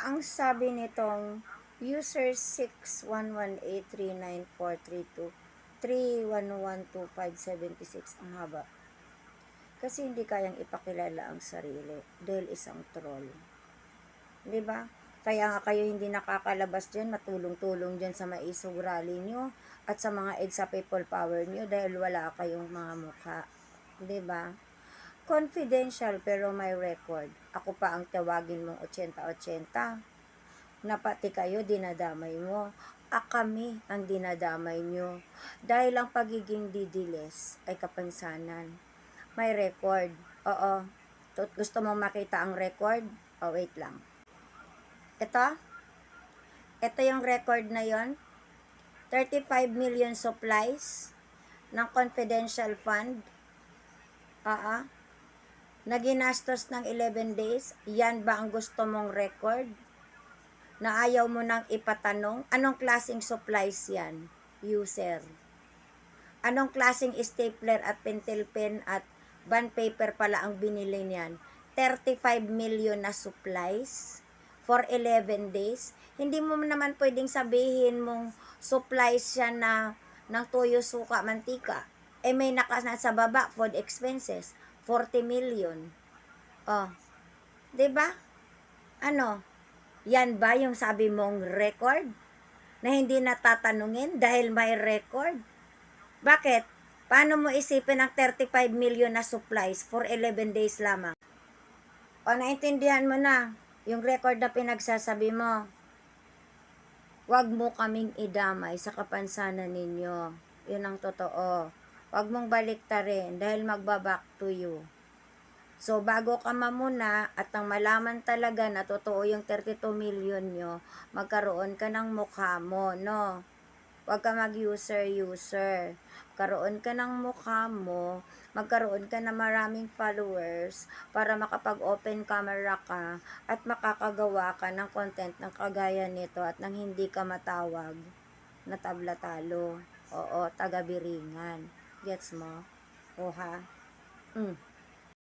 Ang sabi nitong user 611839432 ang haba. Kasi hindi kayang ipakilala ang sarili dahil isang troll. 'Di ba? Kaya nga kayo hindi nakakalabas diyan, matulong-tulong diyan sa maisog rally nyo at sa mga EDSA people power nyo dahil wala kayong mga mukha. 'Di ba? Confidential pero may record. Ako pa ang tawagin mong 80-80 na pati kayo dinadamay mo. Kami ang dinadamay nyo. Dahil ang pagiging didiles ay kapansanan. May record. Oo. Gusto mong makita ang record? Oh, wait lang. Ito. Ito yung record na yon. 35 million supplies ng confidential fund. Na ginastos ng 11 days. Yan ba ang gusto mong record? Na ayaw mo nang ipatanong? Anong klaseng supplies yan, user? Anong klaseng stapler at pentel pen at bond paper pala ang binili niyan? 35 million na supplies for 11 days. Hindi mo naman pwedeng sabihin mong supplies siya na ng toyo, suka, mantika. May nasa baba, food expenses, 40 million. Oh, 'di ba? Ano? Yan ba yung sabi mong record? Na hindi natatanungin dahil may record? Bakit? Paano mo isipin ang 35 million na supplies for 11 days lamang? O naintindihan mo na yung record na pinagsasabi mo. Huwag mo kaming idamay sa kapansanan ninyo. Yun ang totoo. Huwag mong baliktarin dahil magbaback to you. So, bago ka mamuna at ang malaman talaga na totoo yung 32 million nyo, magkaroon ka ng mukha mo, no? Huwag ka mag-user. Karoon ka ng mukha mo, magkaroon ka ng maraming followers para makapag-open camera ka at makakagawa ka ng content ng kagaya nito at nang hindi ka matawag na tablatalo. Oo, taga-biringan. Gets mo? O ha?